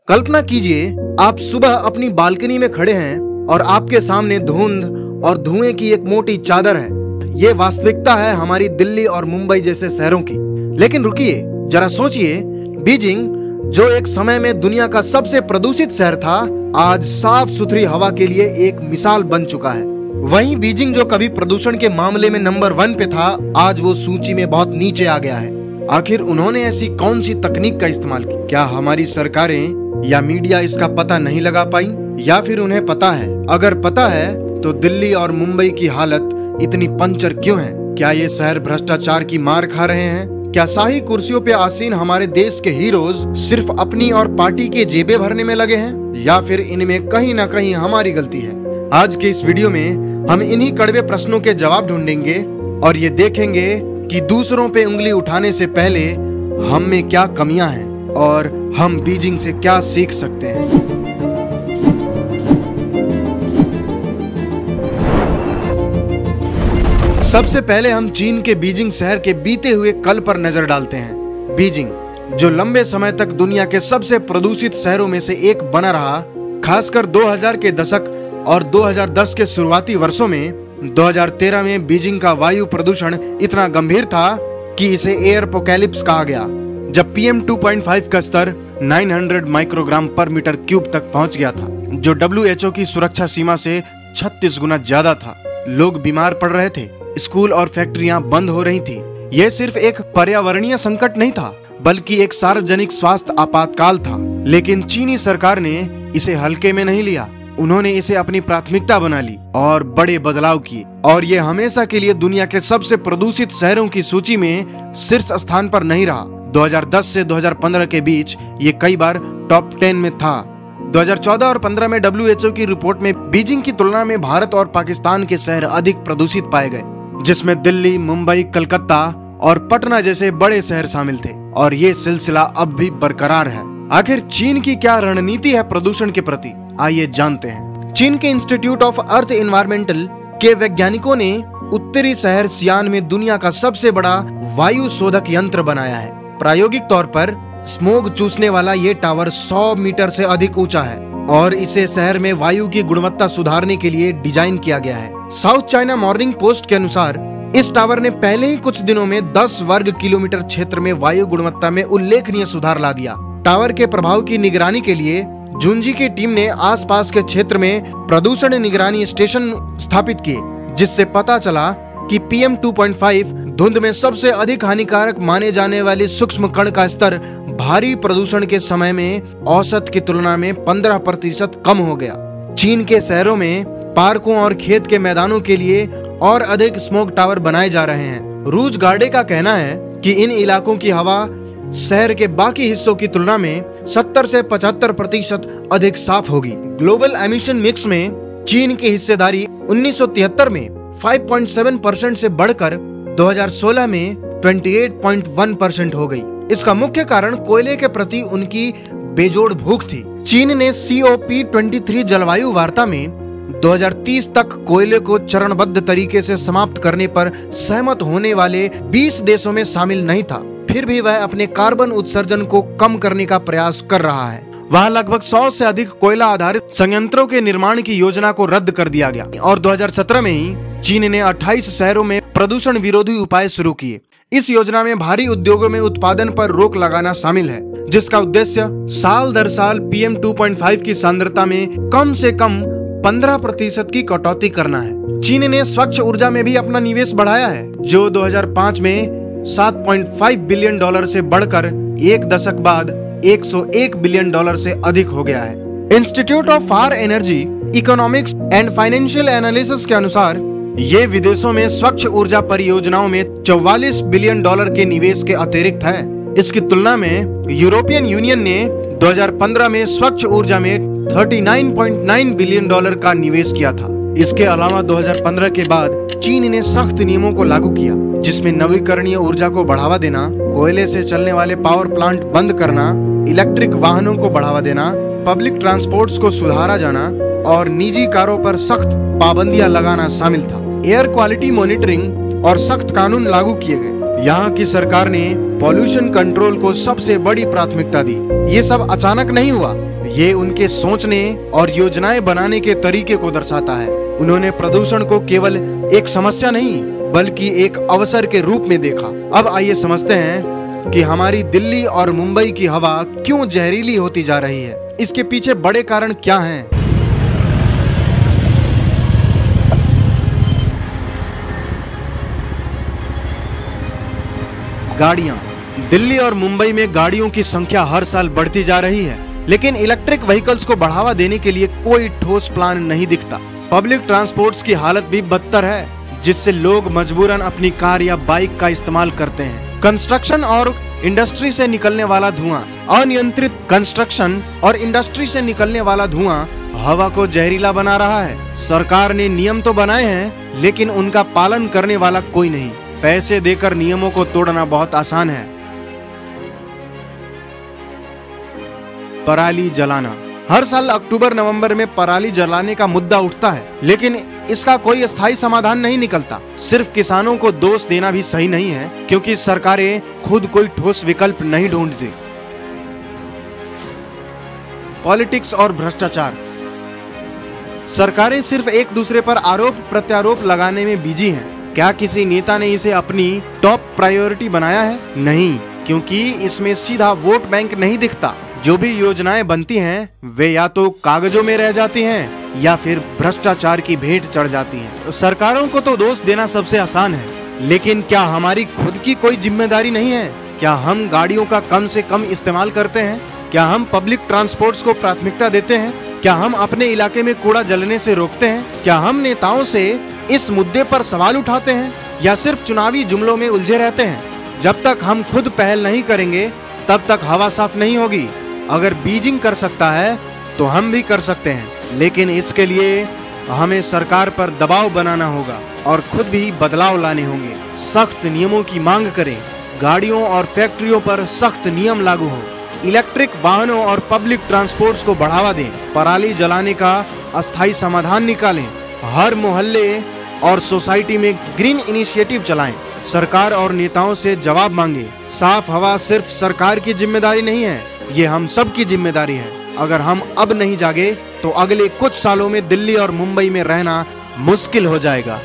कल्पना कीजिए, आप सुबह अपनी बालकनी में खड़े हैं और आपके सामने धुंध और धुएं की एक मोटी चादर है। ये वास्तविकता है हमारी दिल्ली और मुंबई जैसे शहरों की। लेकिन रुकिए, जरा सोचिए, बीजिंग जो एक समय में दुनिया का सबसे प्रदूषित शहर था, आज साफ सुथरी हवा के लिए एक मिसाल बन चुका है। वहीं बीजिंग जो कभी प्रदूषण के मामले में नंबर 1 पे था, आज वो सूची में बहुत नीचे आ गया है। आखिर उन्होंने ऐसी कौन सी तकनीक का इस्तेमाल किया? क्या हमारी सरकारें या मीडिया इसका पता नहीं लगा पाई, या फिर उन्हें पता है? अगर पता है तो दिल्ली और मुंबई की हालत इतनी पंचर क्यों है? क्या ये शहर भ्रष्टाचार की मार खा रहे हैं? क्या शाही कुर्सियों पे आसीन हमारे देश के हीरोज सिर्फ अपनी और पार्टी के जेबें भरने में लगे हैं, या फिर इनमें कहीं ना कहीं हमारी गलती है? आज के इस वीडियो में हम इन्हीं कड़वे प्रश्नों के जवाब ढूंढेंगे और ये देखेंगे कि दूसरों पे उंगली उठाने से पहले हम में क्या कमियां हैं और हम बीजिंग से क्या सीख सकते हैं। सबसे पहले हम चीन के बीजिंग शहर के बीते हुए कल पर नजर डालते हैं। बीजिंग, जो लंबे समय तक दुनिया के सबसे प्रदूषित शहरों में से एक बना रहा, खासकर 2000 के दशक और 2010 के शुरुआती वर्षों में। 2013 में बीजिंग का वायु प्रदूषण इतना गंभीर था कि इसे एयर अपोकैलिप्स कहा गया, जब PM 2.5 का स्तर 900 माइक्रोग्राम पर मीटर क्यूब तक पहुंच गया था, जो WHO की सुरक्षा सीमा से 36 गुना ज्यादा था। लोग बीमार पड़ रहे थे, स्कूल और फैक्ट्रियां बंद हो रही थी। यह सिर्फ एक पर्यावरणीय संकट नहीं था, बल्कि एक सार्वजनिक स्वास्थ्य आपातकाल था। लेकिन चीनी सरकार ने इसे हल्के में नहीं लिया। उन्होंने इसे अपनी प्राथमिकता बना ली और बड़े बदलाव किए, और ये हमेशा के लिए दुनिया के सबसे प्रदूषित शहरों की सूची में शीर्ष स्थान पर नहीं रहा। 2010 से 2015 के बीच ये कई बार टॉप 10 में था। 2014 और 15 में WHO की रिपोर्ट में बीजिंग की तुलना में भारत और पाकिस्तान के शहर अधिक प्रदूषित पाए गए, जिसमें दिल्ली, मुंबई, कलकत्ता और पटना जैसे बड़े शहर शामिल थे, और ये सिलसिला अब भी बरकरार है। आखिर चीन की क्या रणनीति है प्रदूषण के प्रति? आइए जानते हैं। चीन के इंस्टीट्यूट ऑफ अर्थ एनवायरमेंटल के वैज्ञानिकों ने उत्तरी शहर सियान में दुनिया का सबसे बड़ा वायु शोधक यंत्र बनाया है। प्रायोगिक तौर पर स्मोग चूसने वाला ये टावर 100 मीटर से अधिक ऊंचा है, और इसे शहर में वायु की गुणवत्ता सुधारने के लिए डिजाइन किया गया है। साउथ चाइना मॉर्निंग पोस्ट के अनुसार इस टावर ने पहले ही कुछ दिनों में 10 वर्ग किलोमीटर क्षेत्र में वायु गुणवत्ता में उल्लेखनीय सुधार ला दिया। टावर के प्रभाव की निगरानी के लिए जुंजी की टीम ने आसपास के क्षेत्र में प्रदूषण निगरानी स्टेशन स्थापित किए, जिससे पता चला कि PM 2.5 धुंध में सबसे अधिक हानिकारक माने जाने वाले सूक्ष्म कण का स्तर भारी प्रदूषण के समय में औसत की तुलना में 15% कम हो गया। चीन के शहरों में पार्कों और खेत के मैदानों के लिए और अधिक स्मोक टावर बनाए जा रहे हैं। रूज गार्डे का कहना है कि इन इलाकों की हवा शहर के बाकी हिस्सों की तुलना में 70 से 75% अधिक साफ होगी। ग्लोबल एमिशन मिक्स में चीन की हिस्सेदारी 1973 में 5.7% से बढ़कर 2016 में 28.1% हो गई। इसका मुख्य कारण कोयले के प्रति उनकी बेजोड़ भूख थी। चीन ने COP23 जलवायु वार्ता में 2030 तक कोयले को चरणबद्ध तरीके से समाप्त करने पर सहमत होने वाले 20 देशों में शामिल नहीं था। फिर भी वह अपने कार्बन उत्सर्जन को कम करने का प्रयास कर रहा है। वहाँ लगभग 100 से अधिक कोयला आधारित संयंत्रों के निर्माण की योजना को रद्द कर दिया गया, और 2017 में ही चीन ने 28 शहरों में प्रदूषण विरोधी उपाय शुरू किए। इस योजना में भारी उद्योगों में उत्पादन पर रोक लगाना शामिल है, जिसका उद्देश्य साल दर साल PM 2.5 की सांद्रता में कम से कम 15% की कटौती करना है। चीन ने स्वच्छ ऊर्जा में भी अपना निवेश बढ़ाया है, जो 2005 में $7.5 बिलियन से बढ़कर एक दशक बाद $101 बिलियन से अधिक हो गया है। Institute of far energy economics and financial analysis के अनुसार ये विदेशों में स्वच्छ ऊर्जा परियोजनाओं में $44 बिलियन के निवेश के अतिरिक्त है। इसकी तुलना में यूरोपियन यूनियन ने 2015 में स्वच्छ ऊर्जा में $39.9 बिलियन का निवेश किया था। इसके अलावा 2015 के बाद चीन ने सख्त नियमों को लागू किया, जिसमें नवीकरणीय ऊर्जा को बढ़ावा देना, कोयले से चलने वाले पावर प्लांट बंद करना, इलेक्ट्रिक वाहनों को बढ़ावा देना, पब्लिक ट्रांसपोर्ट्स को सुधारा जाना और निजी कारों पर सख्त पाबंदियां लगाना शामिल था। एयर क्वालिटी मॉनिटरिंग और सख्त कानून लागू किए गए। यहाँ की सरकार ने पॉल्यूशन कंट्रोल को सबसे बड़ी प्राथमिकता दी। ये सब अचानक नहीं हुआ, ये उनके सोचने और योजनाएं बनाने के तरीके को दर्शाता है। उन्होंने प्रदूषण को केवल एक समस्या नहीं बल्कि एक अवसर के रूप में देखा। अब आइए समझते हैं कि हमारी दिल्ली और मुंबई की हवा क्यों जहरीली होती जा रही है। इसके पीछे बड़े कारण क्या हैं? गाड़ियां। दिल्ली और मुंबई में गाड़ियों की संख्या हर साल बढ़ती जा रही है, लेकिन इलेक्ट्रिक व्हीकल्स को बढ़ावा देने के लिए कोई ठोस प्लान नहीं दिखता। पब्लिक ट्रांसपोर्ट्स की हालत भी बदतर है, जिससे लोग मजबूरन अपनी कार या बाइक का इस्तेमाल करते हैं। कंस्ट्रक्शन और इंडस्ट्री से निकलने वाला धुआं। अनियंत्रित कंस्ट्रक्शन और इंडस्ट्री से निकलने वाला धुआं हवा को जहरीला बना रहा है। सरकार ने नियम तो बनाए हैं, लेकिन उनका पालन करने वाला कोई नहीं। पैसे देकर नियमों को तोड़ना बहुत आसान है। पराली जलाना। हर साल अक्टूबर नवंबर में पराली जलाने का मुद्दा उठता है, लेकिन इसका कोई स्थायी समाधान नहीं निकलता। सिर्फ किसानों को दोष देना भी सही नहीं है, क्योंकि सरकारें खुद कोई ठोस विकल्प नहीं ढूंढती। पॉलिटिक्स और भ्रष्टाचार। सरकारें सिर्फ एक दूसरे पर आरोप प्रत्यारोप लगाने में बिजी हैं। क्या किसी नेता ने इसे अपनी टॉप प्रायोरिटी बनाया है? नहीं, क्योंकि इसमें सीधा वोट बैंक नहीं दिखता। जो भी योजनाएं बनती हैं वे या तो कागजों में रह जाती हैं या फिर भ्रष्टाचार की भेंट चढ़ जाती हैं। सरकारों को तो दोष देना सबसे आसान है, लेकिन क्या हमारी खुद की कोई जिम्मेदारी नहीं है? क्या हम गाड़ियों का कम से कम इस्तेमाल करते हैं? क्या हम पब्लिक ट्रांसपोर्ट्स को प्राथमिकता देते हैं? क्या हम अपने इलाके में कूड़ा जलने से रोकते हैं? क्या हम नेताओं से इस मुद्दे पर सवाल उठाते हैं या सिर्फ चुनावी जुमलों में उलझे रहते हैं? जब तक हम खुद पहल नहीं करेंगे तब तक हवा साफ नहीं होगी। अगर बीजिंग कर सकता है तो हम भी कर सकते हैं, लेकिन इसके लिए हमें सरकार पर दबाव बनाना होगा और खुद भी बदलाव लाने होंगे। सख्त नियमों की मांग करें, गाड़ियों और फैक्ट्रियों पर सख्त नियम लागू हो, इलेक्ट्रिक वाहनों और पब्लिक ट्रांसपोर्ट्स को बढ़ावा दें, पराली जलाने का अस्थायी समाधान निकालें, हर मोहल्ले और सोसाइटी में ग्रीन इनिशिएटिव चलाएं, सरकार और नेताओं से जवाब मांगे। साफ हवा सिर्फ सरकार की जिम्मेदारी नहीं है, ये हम सब की जिम्मेदारी है। अगर हम अब नहीं जागे तो अगले कुछ सालों में दिल्ली और मुंबई में रहना मुश्किल हो जाएगा।